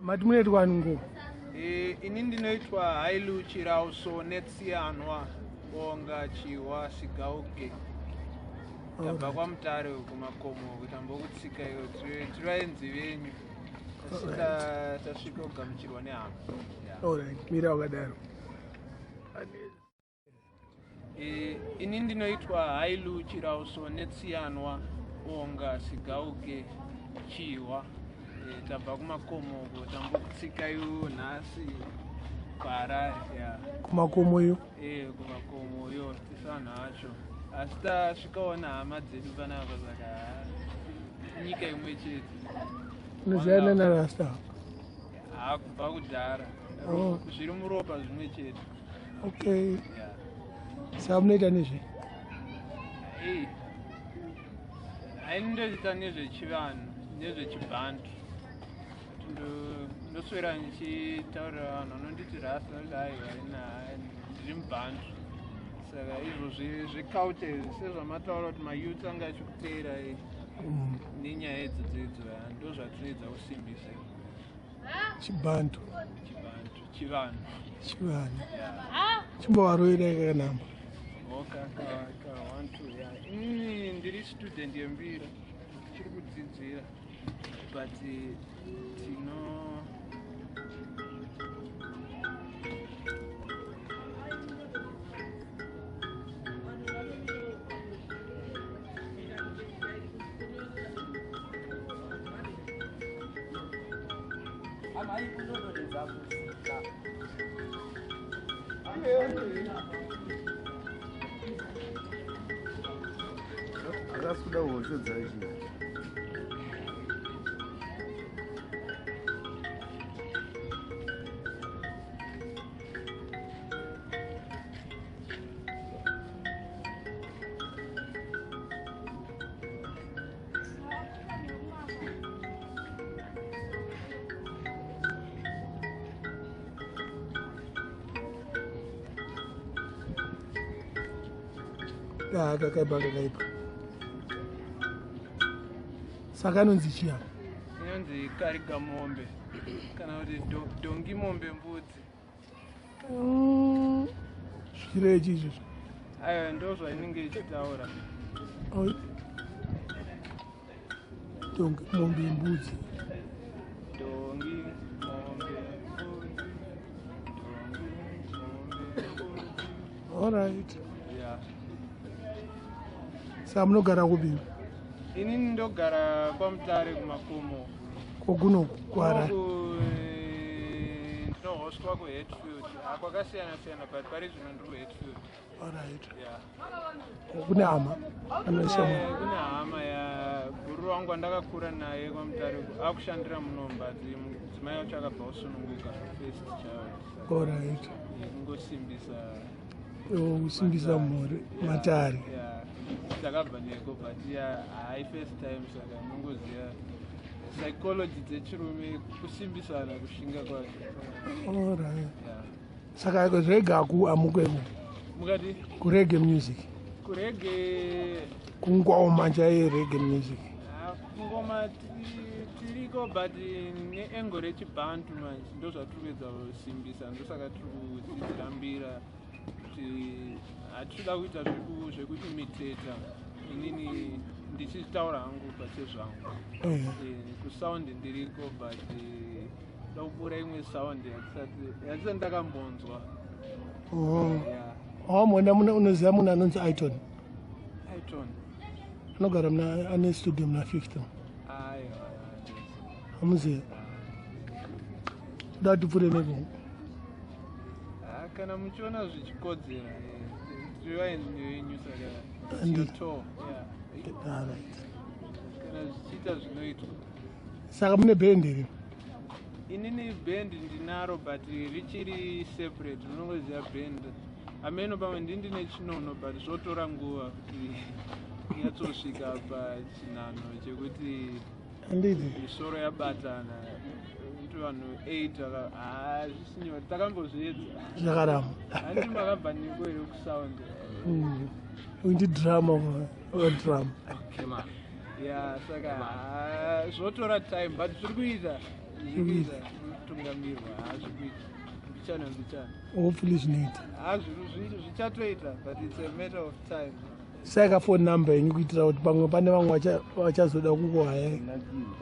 Matimunoitwa ngo. Ini ndinoitwa Hailu Chirauso Netsianwa Onga Chiwa Sigauke. Tabva kwaMutare kumakomo kutambokutsika iyo tiraenzi venyu. Tasvika kugamuchirwa nehama. Alright, mira wakadaro. Ini ndinoitwa Hailu Chirauso Netsianwa Onga Sigauke Chiwa. Tabva kumakomo kutambokutsika iyo nhasi Farai. Kumakomo iyo? Kumakomo iyo tisana hacho. Asi tasvikaona hama dzedu panapa saka nyika imwe chete. Unoziana narasta? Kubva kudhara. Zviri muropa zvimwe chete. Okay. Saka munoita nezve? Ndoita nezvechivanhu nezvechibantu. Ndoswera ndichitaurira vanhu vanonditi rasta ndiri mubantu. Saka izvo zveculture sezvamataura kuti mayouth anga achikuteera nenyaya idzodzo ndozvatinoedza kusimbisa. Chibantu. Chivanhu. Chimbovaroera yakanamba. Ka 1 2 Ini ndiri student yembira chiri kudzidzira but tino akasuda hosho dzaizvi kakaipa saka anonzi chia inonzi karigamombe kana kuti dongi mombe mbudzi. Zvirechi izvozvo? Aiwa ndo zvainenge ichitaura. Dongi mombe mbudzi. Dongi mombe mbudzi. Alright. Saka munogara kupi? Ini ndogara kwaMutare kumakomo. Kokuno kuHarare? Ndinohoswa kuHatfield. Kwakasiyana siyana but pari zvino ndiri kuHatfield. Alright. Kune hama? Kune hama guru wangu wandakakura naye kwaMutare akushandira muno Mbare. Mudzimai wacho akabva kusununguka first child. Alright. Kungosimbisa. Kusimbisa mhuri Matare. Takabva neko but hai first time saka mungoziva psychology dzechirume kusimbisana kushinga kwacho. Alright. Saka zvega amukweko mukati kurege music kungwawo manja yerege music kungoma tiriko but neengo rechibantu manje ndozvatikuedza kusimbisa ndosaka tiri kudzidzira kuti hatitoda kuita zvekuti imiteta inini ndichitaura hangu pachezvangu kusaundi ndiriko but ndakupura imwe saundi yatisati ndakambonzwa. Mona unoziva munhu anonzi Iton? Anogara ane studio muna 50. Hamuziva? Toda tipfure nepo kana muchiona zvichikodzera tivaenyu saka ndito kana zvichiita zvinoitwa. Saka mune band iri? Inini band ndinaro but richiri separate. Unongoziva band ameno pamwe ndine chinono but zvotora nguva kuti nyatsosvika pachinano chekuti misoro yabatana vanhu 8 zvisinyori takambozviedza zvakaramba handi makabva niko iri kusound undi drama drum saka zvotora time but zviri kuita zvikuita kutungamirwa hazvikuita mbichana mbichana hopefully zvinoita zvichatoita but it's a matter of time. saka phone number yenyu kuitira kuti pamwe pane vamwe vachazoda kukuhaya.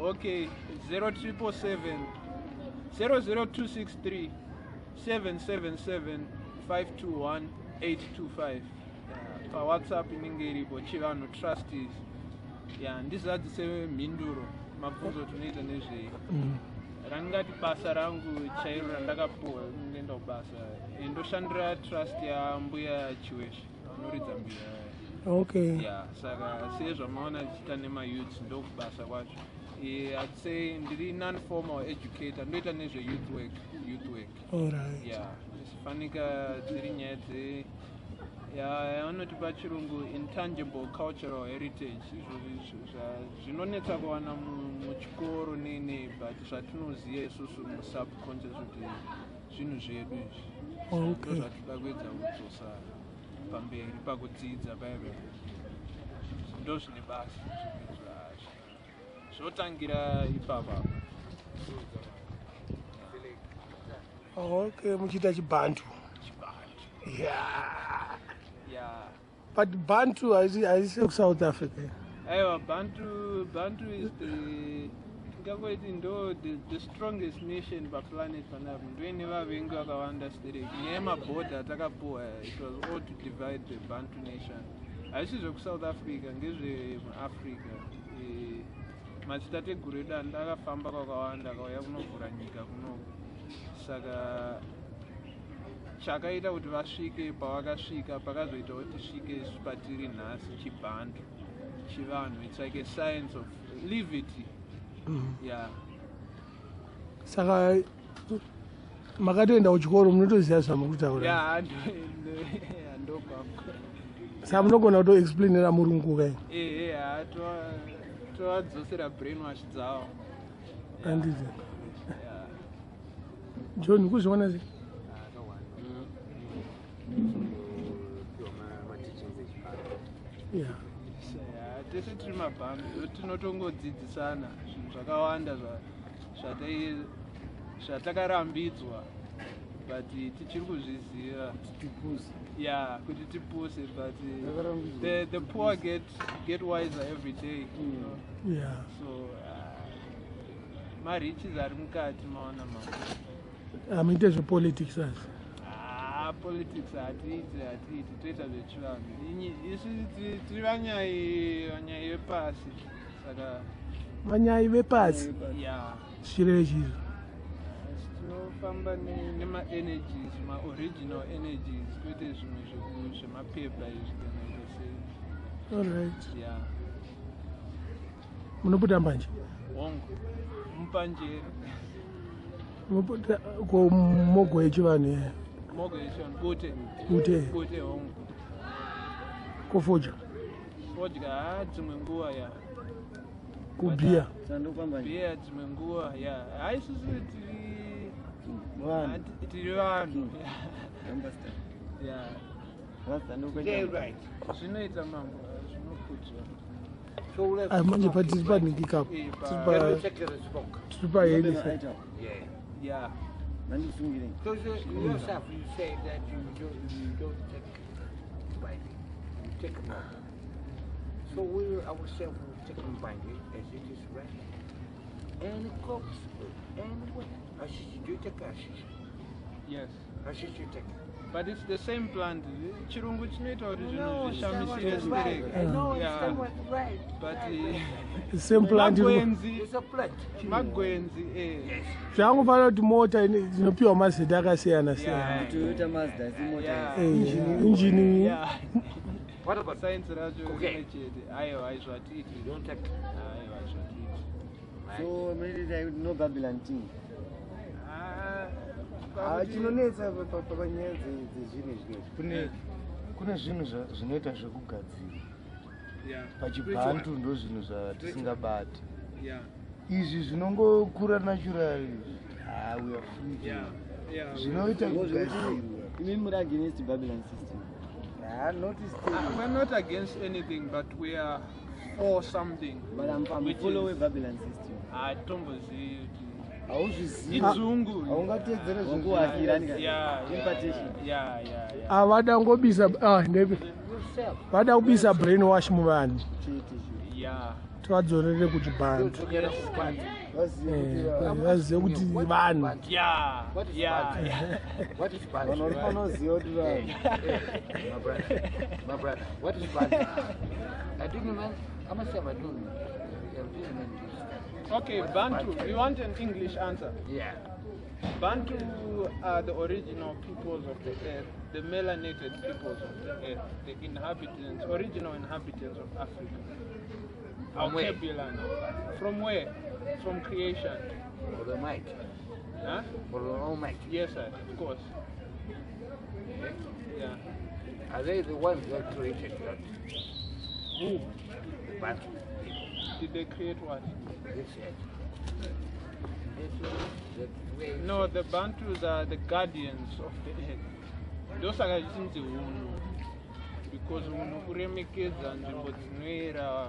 Okay, 0377 00263 777 521 825 pawhatsapp inenge iripo chivanhu trustees ndizadzise mhinduro mabvunzo tunoita nezvei rangati basa rangu chairo randakapuwa kungoenda kubasa ndoshandira trust yambuya Hwezha anoridza mbira. Okay. Saka sezvamaona chiita nemayouth ndokubasa kwacho. I'd say ndiri non-formal educator ndoita nezve youth work. Alright. Sifanika dziri nyaya yavanoti pachirungu intangible cultural heritage zvinonetsa kuwana muchikoro nene but zvatinoziva isusu musubconscious kuti zvinhu zvedu izvi ndozvatida kuedza kudzosa pamberi pakudzidza paive ndo zvine basa zvotangira ipapa. Okay, muchiita chibantu. But Bantu is South Africa. Aiwa, Bantu is the strongest nation per planet panapa. Ndovene vengi vakawanda stereki. Nemaborder takapuwa, it was all to divide the Bantu nation. Haisi zveku-South Africa, ngezve-Africa. Machitateguru edu andakafamba kwakawanda akauya kunovhura nyika kuno. Saka chakaita kuti vasvike pavakasvika pakazoita kuti tisvike patiri nhasi chibantu chivanhu. It's like a science of livity. Saka makatoenda kuchikoro munotoziva zvamurikutaura. Ndokwangu. Saka munogona kutoexplainera murungu kai. Tovadzosera brainwash dzavo. Andizvo. John, kuzviona sei? Tese tiri mabhandu tinotongodzidzisana zvinhu zvakawanda zvatakarambidzwa but tichiri kuzviziva kuti tipuse but the poor get wiser every day. So mariches ari mukati maona amuite zvepolitics asi politics hatiiti toita zvechivanhu isu tiri vanyai vepasi saka vanyai vepasi zvirechizo tinofamba nema-energies ma-original energies toite zvimwe zvemapepa izvi kanaita sei. Alright. Munopota mbanje hongu mupanjeri mogo yechivanhu mogo yechivanhu bute hongu kofodya dzimwe nguva kubhiya dzimwe nguva haisusu tiri vanhu zvinoita mambo zvinokudzwa manje patiri panhingikapo tiri pahenisa. Because yourself, you say that you don't take binding, you take more. So we ourselves will take binding as it is right. And crops, and what? Hashish, do you take hashish? Yes. Hashish you take. But it's the same plant. Chirungu chinoita kuti No, zvinhu zvishamisire stereki. I know it's right. But the same plant. It's a plant. Magwenzi, zvangofanira kuti mota dzinopiwa mazita akasiyana siyana. Toyota Mazda imota engine. What about science racho rinechete? Aiwa izvatiiti. Don't take. Aiwa izvatiiti. So maybe no Babylon team. Chinonetsa panyaya dzezvinhu zvinezvi kune zvinhu zvinoita zvekugadzira pachibantu ndo zvinhu zvatisingabati izvi zvinongokura naturally we are free zvinoita kugadzirwa. Imi muri against Babylon system? We're not against anything, but we are for something. But I'm follow Babylon system. I don't believe Idzungu. Aungatedzere zvinhu. Vada ngobisa ndebe. Vada kubisa brainwash muvanhu. Tivadzorere kuti Bantu. Vazive kuti vanhu. What is Bantu? My brother, what is Bantu? I didn't man. I must have a doing. Okay, Bantu. You want an English answer? Yeah. Bantu are the original peoples of the earth, the melanated peoples of the earth, the inhabitants, original inhabitants of Africa. From where? From where? From creation. For the might. Huh? For the Almighty. Yes, sir, of course. Yeah. Are they the ones that created God? Who? The Bantu. Did they create what? This said. No, the Bantus are the guardians of the earth. Those are the Unu. Because Unu kuremekedza nzvimbo dzinoera,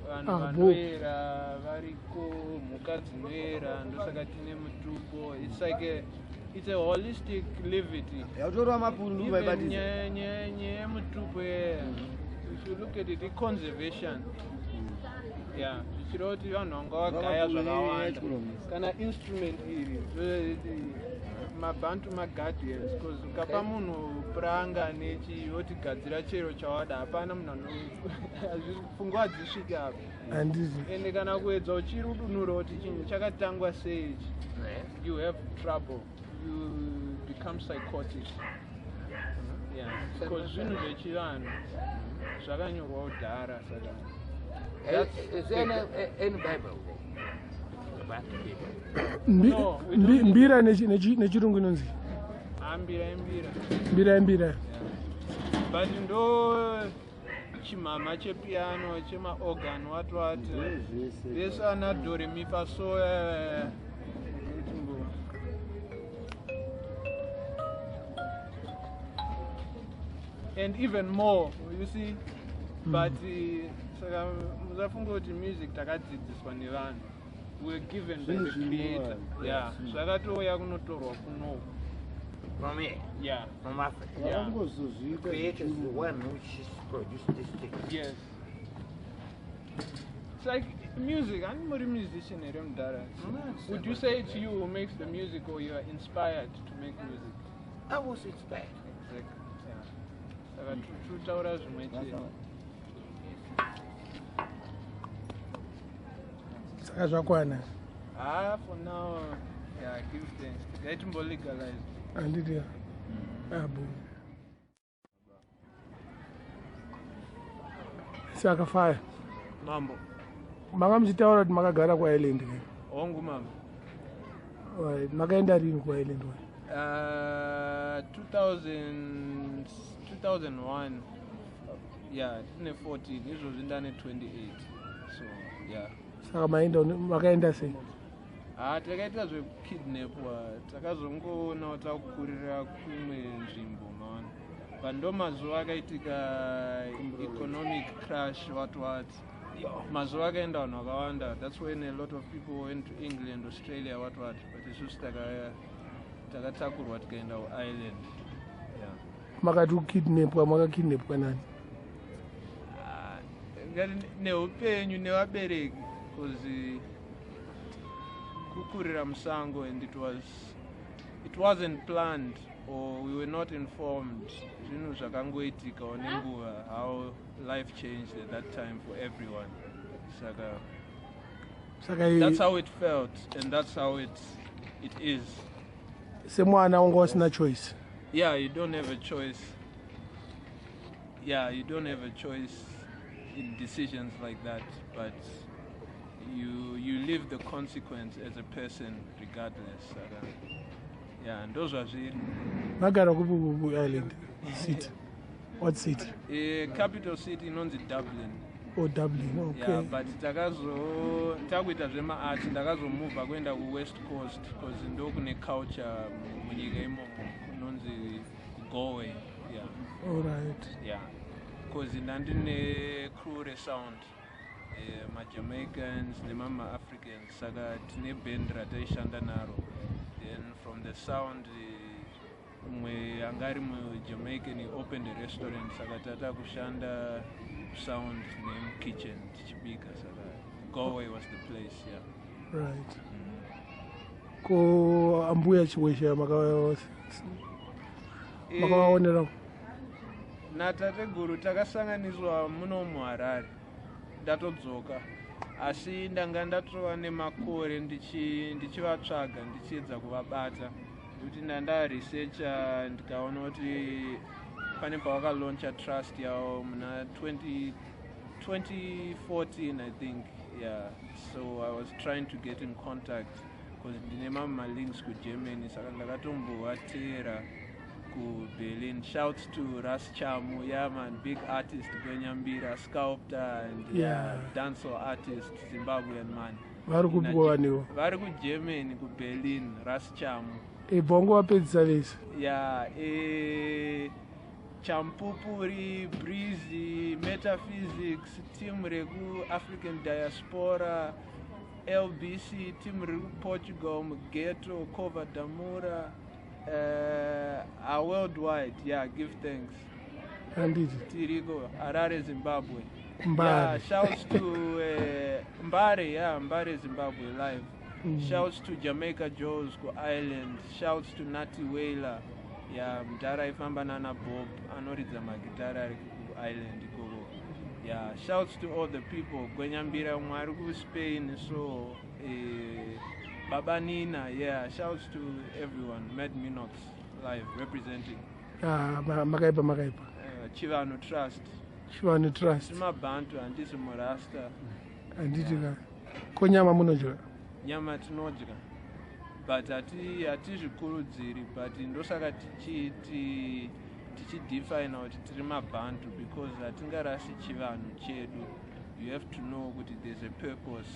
vanhu vanoera, variko, mhuka dzinoera, ndosaka tine mutupo. It's a holistic livity. Even nye mutupo. If you look at it, it's conservation. Yeah, zvichiroti vanhu vanga vagaya zvakawanda kana instrument iri mabantu maguardians because ukapa munhu puranga nechiyotigadzira chero chawada hapana munhu pfungwa hadzisviki apo ende kana kuedza uchirudunura kuti chinhu chakatangwa sei you have trouble, you become psychotic. Yeah, because zvinhu zvechivanhu zvakanyorwa kudhara saka Is there any Bible about the people? No. Mbira nechirungu inonzi? Mbira. But ndo chimama chepiano, chema organ, what. This are not do re mi fa so. And even more, you see. But muzafunga kuti music takadzidziswa nevanhu, we were given by the creator. Yeah, zvakatouya kunotorwa kuno. From here? Yeah. From Africa? Yeah. The creator is the one which produced this thing. Yes. It's like music, I'm not a musician. Would you say it's you who makes the music or you are inspired to make music? I was inspired. Exactly. Yeah. Saka zvakwana. For now, yeah, give thanks. Let him legalize. Andidi. Abu. Saka fire. Mambo. Manga mchitaura kuti makagara kwa island ke. Ongu mama. Right, makaenda rini kwa island wa? 2001. Yeah, 2014. Izvo zvindane 28. So, yeah. Saka makaenda sei? Takaita zvekidnapwa, takazongoona kuti takukurira kumwe nzvimbo maona. But mazuva akaitika economic crash what. Mazuva akaenda vanhu vakawanda. That's when a lot of people went to England, Australia what. But isusu takatakurwa tikaenda kuisland. Yeah. Makati makakidnapwa nani? Neupenyu nevabereki. Because kukurira musango and it wasn't planned or we were not informed. Zvinhu zvakangoitika nenguva, how life changed at that time for everyone. Saka that's how it felt and that's how it is. Semwana wanga wasina choice. Yeah, you don't have a choice. Yeah, you don't have a choice in decisions like that, but you live the consequence as a person regardless. Yeah, and those are the Magara kubu island city. What city? Capital city known as Dublin. Oh, Dublin. Okay. Yeah, but takuita zvema art ndakazomove kuenda ku West Coast because ndokune culture munyika imomo kunonzi Galway. Yeah. All right. Yeah. Because ndandine crew sound. ma-Jamaicans nema-Africans saka tine band rataishanda naro. Then from the sound mwe anga ari mu-Jamaican he opened a restaurant saka tata kushanda sound nemukitchen tichibika saka Galway was the place, yeah. Right. Ko ambuya Hwezha makawaonera natateguru takasanganiswa muno muHarare ndatodzoka asi ndanga ndatova nemakore ndichivatsvaga ndichiedza kuvabata kuti ndandaresearcha ndikaona kuti pane pavakalauncha trust yavo muna 2014 I think, yeah. So I was trying to get in contact because ndine mamwe links kuGermany saka ndakatombovatera Berlin. Shouts to Chamu, yeah man, big artist, Gweja, sculptor and dancehall artist, Zimbabwean man. Vari ku Germany, ku Berlin, Chamu. Bongo wapedzisa vese. Yeah, Champupuri, Breezy, Metaphysics, team reku African Diaspora, LBC, team reku Portugal, Ghetto, Cover Damura. Worldwide, yeah, give thanks. Indeed. Tirigo, Harare, Zimbabwe. Mbare. Yeah, shouts to Mbare, yeah, Mbare, Zimbabwe live. Shouts to Jamaica Joe's Island. Shouts to Nati Wela. Yeah, Mdara ifamba nana Bob. Anoridza magitara ku Island Gogo. Yeah, shouts to all the people. Gweja mwari ku Spain, so Baba Nina, yeah, shouts to everyone. Med Minox live representing. Magribhi. Chivano Trust. Sima Bantu and this Morasta. Anditi ko nyama munodya. Nyama tinodya. But atizvikurudziri but ndosaka tichidefine kuti tiri maBantu because hatingarasi chivanhu chedu. You have to know that there's a purpose.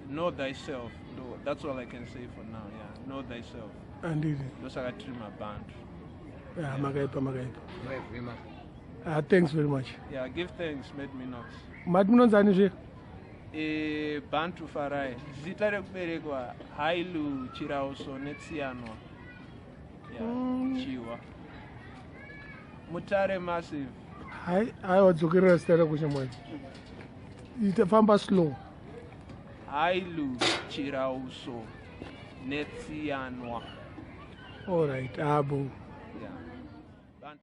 Know thyself. No, that's all I can say for now. Yeah, know thyself. Indeed. Those are three my band. Yeah, Magribhi. Thanks very much. Yeah, give thanks, Med Minox. Madmunonzani Bantu Farai. Zita rekuberekwa Hailu Chirauso Netsianwa. Yeah, Chiwa. Mutare Massive. I wadzokerera zita rakuchemwani. Itafamba slow. Hailu Chirauso Netsianwa. All right, Abu. Yeah.